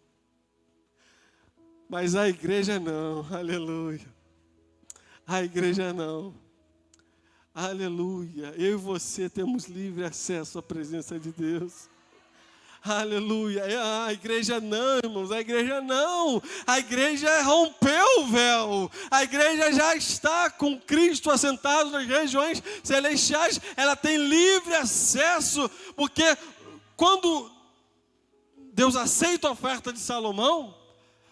Mas a igreja não, aleluia. A igreja não. Aleluia. Eu e você temos livre acesso à presença de Deus. Aleluia. A igreja não, irmãos, a igreja não. A igreja rompeu o véu. A igreja já está com Cristo assentado nas regiões celestiais. Ela tem livre acesso, porque quando Deus aceita a oferta de Salomão,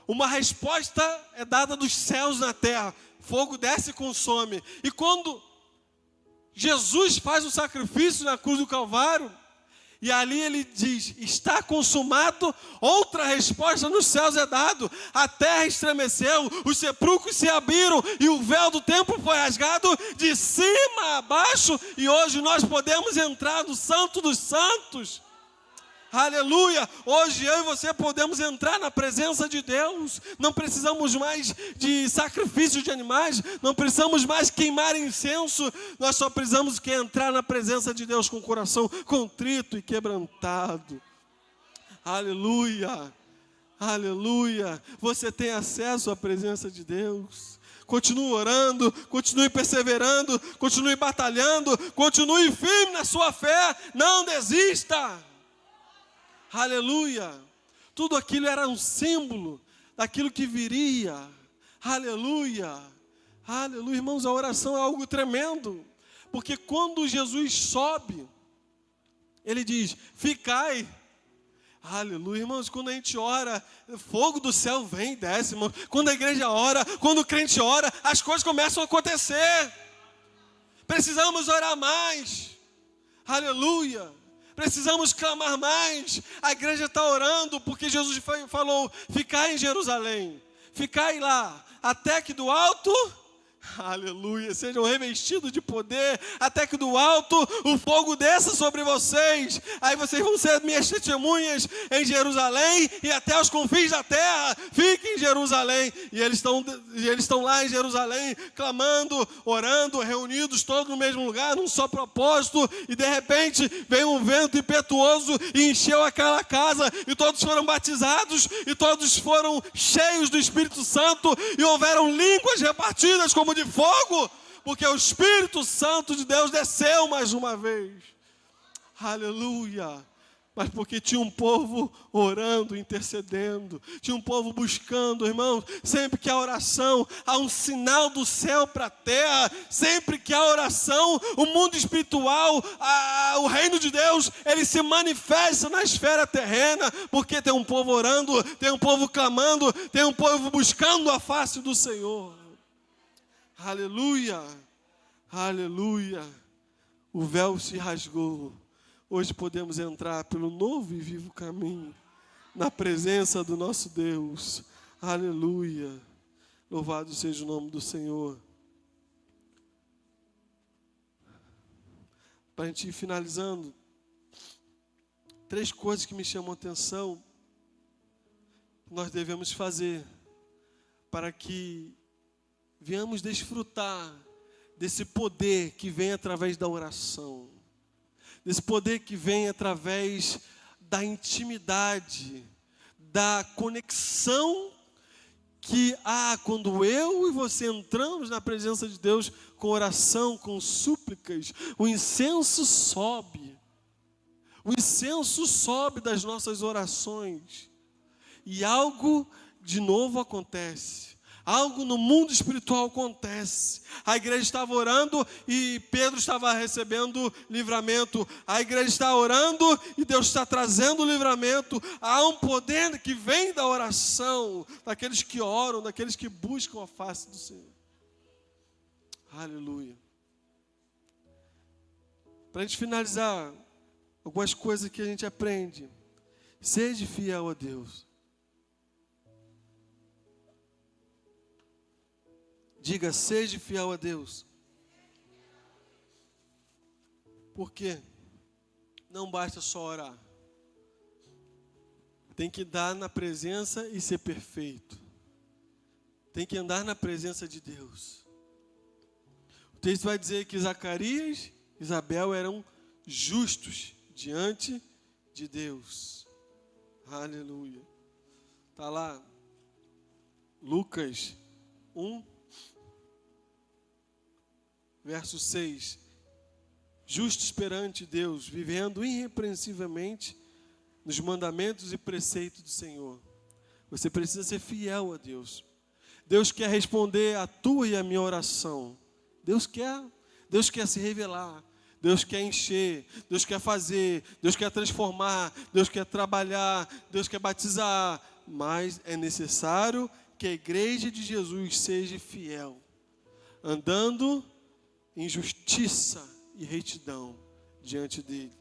uma resposta é dada dos céus na terra. Fogo desce e consome. E quando Jesus faz o sacrifício na cruz do Calvário, e ali ele diz, está consumado, outra resposta nos céus é dado. A terra estremeceu, os sepulcros se abriram e o véu do templo foi rasgado de cima a baixo. E hoje nós podemos entrar no Santo dos Santos. Aleluia! Hoje eu e você podemos entrar na presença de Deus. Não precisamos mais de sacrifício de animais. Não precisamos mais queimar incenso. Nós só precisamos entrar na presença de Deus com o coração contrito e quebrantado. Aleluia! Aleluia! Você tem acesso à presença de Deus. Continue orando, continue perseverando, continue batalhando, continue firme na sua fé. Não desista! Aleluia! tudo aquilo era um símbolo daquilo que viria. Aleluia, aleluia. Irmãos, a oração é algo tremendo, porque quando Jesus sobe, ele diz, ficai. Aleluia, irmãos, quando a gente ora, fogo do céu vem e desce, irmãos. Quando a igreja ora, quando o crente ora, as coisas começam a acontecer. Precisamos orar mais. Aleluia. Precisamos clamar mais. A igreja está orando porque Jesus falou, ficai em Jerusalém. Ficai lá, até que do alto... Aleluia, sejam revestidos de poder, até que do alto o fogo desça sobre vocês. Aí vocês vão ser minhas testemunhas em Jerusalém e até os confins da terra. Fiquem em Jerusalém. E eles estão lá em Jerusalém, clamando, orando, reunidos todos no mesmo lugar, num só propósito. E de repente veio um vento impetuoso e encheu aquela casa. E todos foram batizados e todos foram cheios do Espírito Santo. E houveram línguas repartidas como de fogo, porque o Espírito Santo de Deus desceu mais uma vez. Aleluia. Mas porque tinha um povo orando, intercedendo, tinha um povo buscando, irmãos. Sempre que há oração, há um sinal do céu para a terra. Sempre que há oração, o mundo espiritual, o reino de Deus, ele se manifesta na esfera terrena, porque tem um povo orando, tem um povo clamando, tem um povo buscando a face do Senhor. Aleluia, aleluia. O véu se rasgou. Hoje podemos entrar pelo novo e vivo caminho, na presença do nosso Deus. Aleluia. Louvado seja o nome do Senhor. Para a gente ir finalizando, 3 coisas que me chamam a atenção, que nós devemos fazer para que venhamos desfrutar desse poder que vem através da oração, desse poder que vem através da intimidade, da conexão que há quando eu e você entramos na presença de Deus com oração, com súplicas. O incenso sobe das nossas orações e algo de novo acontece. Algo no mundo espiritual acontece. A igreja estava orando e Pedro estava recebendo livramento. A igreja está orando e Deus está trazendo livramento. Há um poder que vem da oração, daqueles que oram, daqueles que buscam a face do Senhor. Aleluia. Para a gente finalizar, algumas coisas que a gente aprende. Seja fiel a Deus. Diga, seja fiel a Deus. Por quê? Não basta só orar. Tem que andar na presença e ser perfeito. Tem que andar na presença de Deus. O texto vai dizer que Zacarias e Isabel eram justos diante de Deus. Aleluia. Está lá, Lucas 1. Verso 6, justos perante Deus, vivendo irrepreensivelmente nos mandamentos e preceitos do Senhor. Você precisa ser fiel a Deus. Deus quer responder a tua e a minha oração. Deus quer se revelar. Deus quer encher, Deus quer fazer, Deus quer transformar, Deus quer trabalhar, Deus quer batizar. Mas é necessário que a igreja de Jesus seja fiel, andando em justiça e retidão diante dele.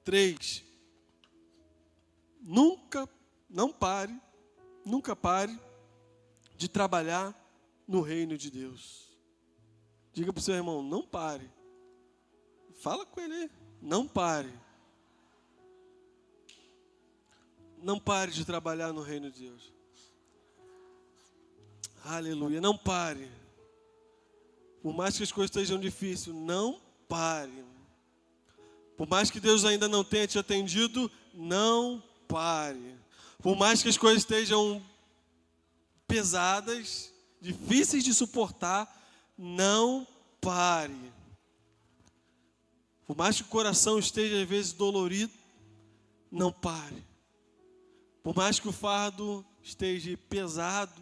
3, nunca pare de trabalhar no reino de Deus. Diga para o seu irmão, não pare. Fala com ele, não pare. Não pare de trabalhar no reino de Deus. Aleluia, não pare. Por mais que as coisas estejam difíceis, não pare. Por mais que Deus ainda não tenha te atendido, não pare. Por mais que as coisas estejam pesadas, difíceis de suportar, não pare. Por mais que o coração esteja às vezes dolorido, não pare. Por mais que o fardo esteja pesado,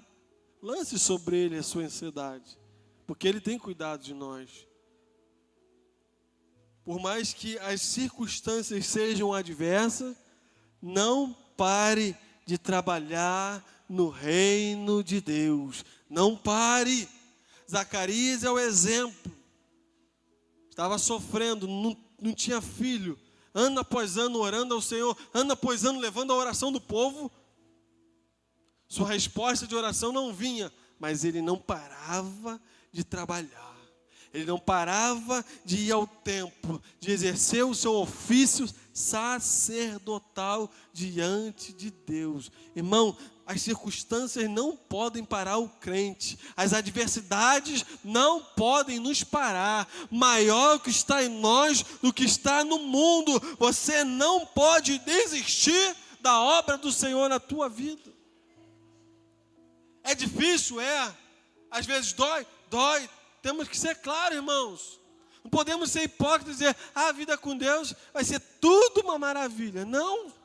lance sobre ele a sua ansiedade, porque ele tem cuidado de nós. Por mais que as circunstâncias sejam adversas, não pare de trabalhar no reino de Deus. Não pare. Zacarias é o exemplo. Estava sofrendo, não tinha filho. Ano após ano orando ao Senhor, ano após ano levando a oração do povo. Sua resposta de oração não vinha, mas ele não parava de trabalhar. Ele não parava de ir ao templo, de exercer o seu ofício sacerdotal diante de Deus. Irmão, as circunstâncias não podem parar o crente. As adversidades não podem nos parar. Maior o que está em nós do que está no mundo. Você não pode desistir da obra do Senhor na tua vida. É difícil, é. Às vezes dói. Temos que ser claros, irmãos. Não podemos ser hipócritas e dizer, a vida com Deus vai ser tudo uma maravilha. Não.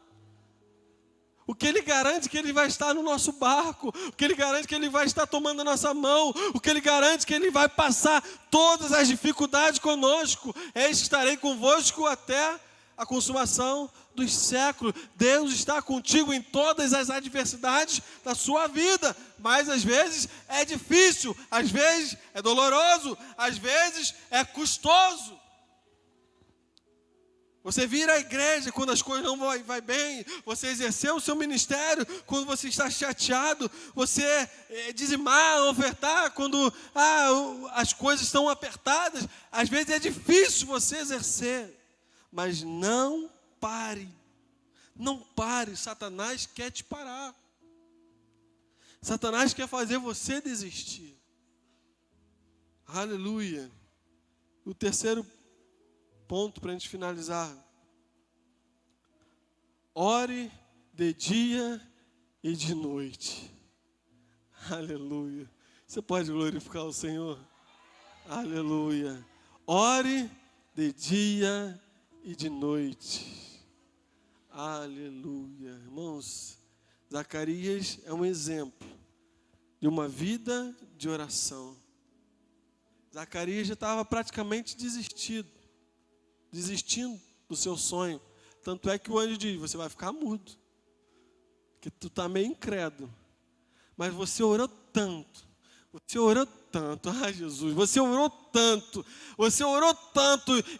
O que Ele garante que Ele vai estar no nosso barco. O que Ele garante que Ele vai estar tomando a nossa mão. O que Ele garante que Ele vai passar todas as dificuldades conosco. Eis que estarei convosco até a consumação dos séculos. Deus está contigo em todas as adversidades da sua vida. Mas às vezes é difícil, às vezes é doloroso, às vezes é custoso. Você vir à igreja quando as coisas não vai bem, você exercer o seu ministério quando você está chateado, você dizimar, ofertar quando as coisas estão apertadas. Às vezes é difícil você exercer, mas não pare, Satanás quer te parar. Satanás quer fazer você desistir. Aleluia. O terceiro ponto para a gente finalizar. Ore de dia e de noite. Aleluia. Você pode glorificar o Senhor? Aleluia. Ore de dia e de noite. Aleluia. Irmãos, Zacarias é um exemplo de uma vida de oração. Zacarias já estava praticamente desistindo do seu sonho. Tanto é que o anjo diz, você vai ficar mudo, porque tu está meio incrédulo. Mas você orou tanto, Jesus, você orou tanto,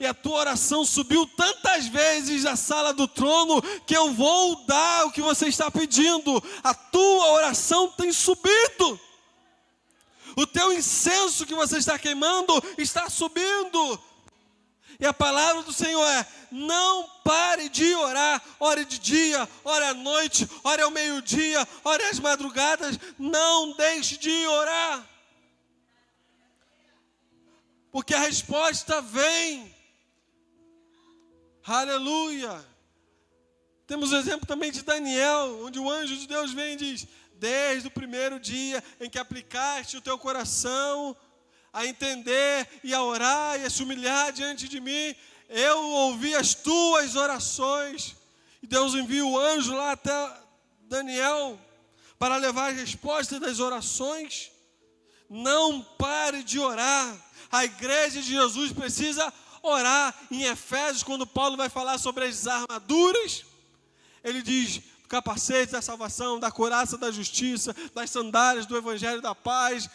e a tua oração subiu tantas vezes à sala do trono, que eu vou dar o que você está pedindo. A tua oração tem subido. O teu incenso que você está queimando está subindo. E a palavra do Senhor é, não pare de orar. Ore de dia, ore à noite, ore ao meio-dia, ore às madrugadas. Não deixe de orar. Porque a resposta vem. Aleluia. Temos o exemplo também de Daniel, onde o anjo de Deus vem e diz, desde o primeiro dia em que aplicaste o teu coração a entender e a orar e a se humilhar diante de mim, eu ouvi as tuas orações. E Deus envia o anjo lá até Daniel para levar a resposta das orações. Não pare de orar. A igreja de Jesus precisa orar. Em Efésios, quando Paulo vai falar sobre as armaduras, ele diz, do capacete da salvação, da couraça da justiça, das sandálias do evangelho da paz,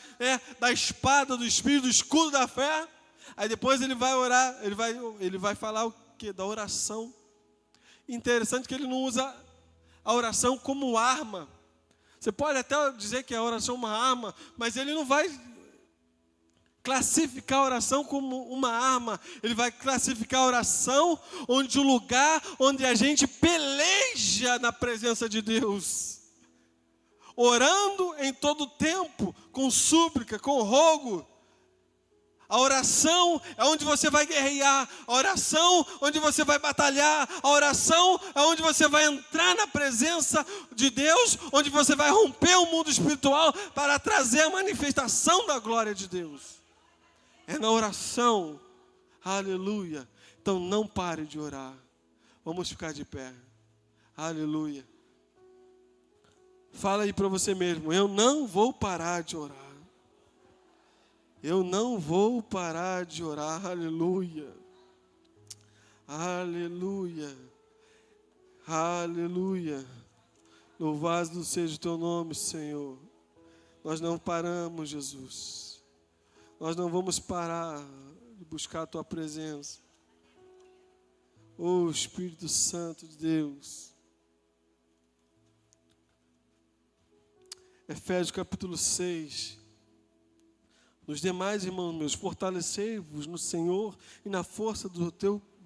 da espada do Espírito, do escudo da fé. Aí depois ele vai orar, ele vai falar o quê? Da oração. Interessante que ele não usa a oração como arma. Você pode até dizer que a oração é uma arma, mas ele não vai classificar a oração como uma arma. Ele vai classificar a oração onde o lugar onde a gente peleja na presença de Deus, orando em todo tempo, com súplica, com rogo. A oração é onde você vai guerrear, a oração onde você vai batalhar, a oração é onde você vai entrar na presença de Deus, onde você vai romper o mundo espiritual para trazer a manifestação da glória de Deus. É na oração, aleluia. Então não pare de orar. Vamos ficar de pé, aleluia. Fala aí para você mesmo: eu não vou parar de orar. Eu não vou parar de orar. Aleluia. Aleluia. Aleluia. Louvado seja o teu nome, Senhor. Nós não paramos, Jesus. Nós não vamos parar de buscar a tua presença. Oh, Espírito Santo de Deus. Efésios capítulo 6. Nos demais, irmãos meus, fortalecei-vos no Senhor e na força do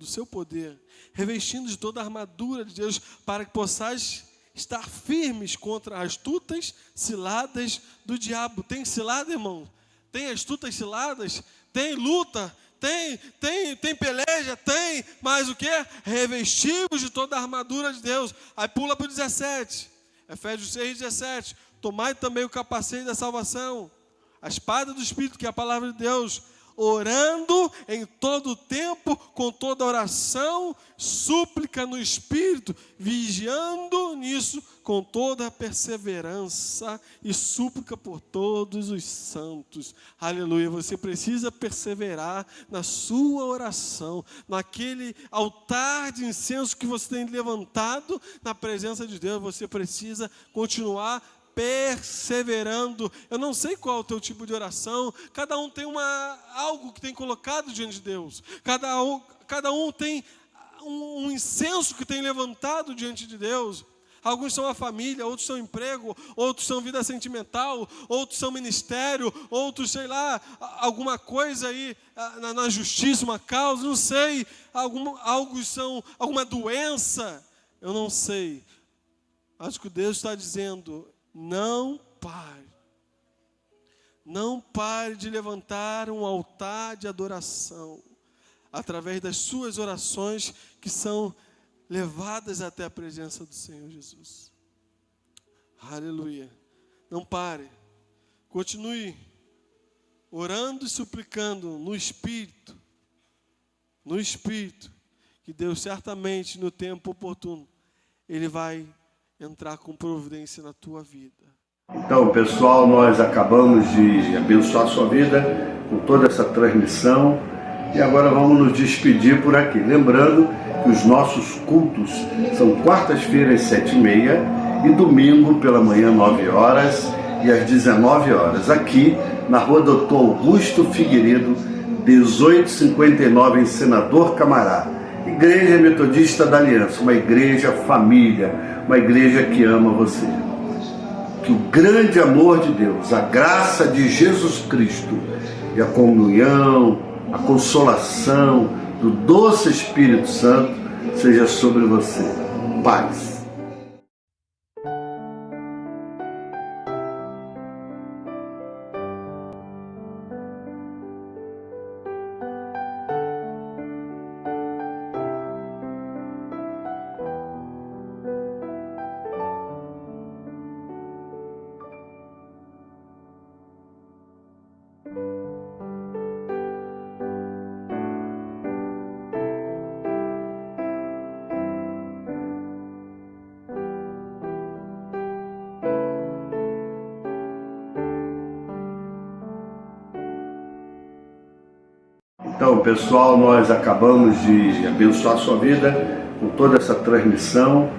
seu poder, revestindo de toda a armadura de Deus, para que possais estar firmes contra as astutas ciladas do diabo. Tem cilada, irmão? Tem astutas ciladas? Tem luta? Tem peleja? Tem, mas o que? Revestivos de toda a armadura de Deus. Aí pula para o 17. Efésios 6, 17. Tomai também o capacete da salvação, a espada do Espírito, que é a palavra de Deus, orando em todo o tempo, com toda oração, súplica no Espírito, vigiando nisso com toda a perseverança e súplica por todos os santos. Aleluia. Você precisa perseverar na sua oração, naquele altar de incenso que você tem levantado na presença de Deus. Você precisa continuar perseverando. Eu não sei qual é o teu tipo de oração. Cada um tem algo que tem colocado diante de Deus. Cada um tem um incenso que tem levantado diante de Deus. Alguns são a família, outros são emprego, outros são vida sentimental, outros são ministério, outros, sei lá, alguma coisa aí na justiça, uma causa, não sei. Alguns são alguma doença, eu não sei. Acho que Deus está dizendo: não pare. Não pare de levantar um altar de adoração através das suas orações que são levadas até a presença do Senhor Jesus. Aleluia. Não pare. Continue orando e suplicando no Espírito. No Espírito. Que Deus certamente no tempo oportuno Ele vai entrar com providência na tua vida. Então, pessoal, nós acabamos de abençoar a sua vida com toda essa transmissão e agora vamos nos despedir por aqui. Lembrando que os nossos cultos são quartas-feiras, 7h30 e domingo pela manhã, 9 horas e às 19 horas, aqui na Rua Doutor Augusto Figueiredo, 1859, em Senador Camará. Igreja Metodista da Aliança, uma igreja família, uma igreja que ama você. Que o grande amor de Deus, a graça de Jesus Cristo e a comunhão, a consolação do doce Espírito Santo seja sobre você. Paz. Então, pessoal, nós acabamos de abençoar a sua vida com toda essa transmissão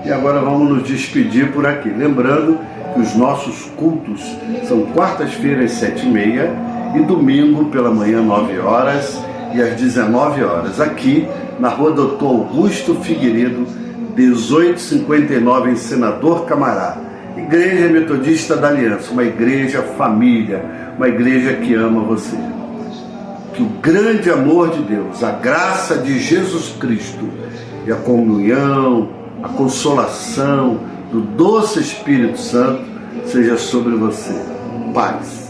e agora vamos nos despedir por aqui. Lembrando que os nossos cultos são quartas-feiras, 7h30 e domingo pela manhã, 9 horas e às 19 horas, aqui na Rua Doutor Augusto Figueiredo, 1859, em Senador Camará. Igreja Metodista da Aliança, uma igreja família, uma igreja que ama você. Que o grande amor de Deus, a graça de Jesus Cristo e a comunhão, a consolação do doce Espírito Santo seja sobre você. Paz.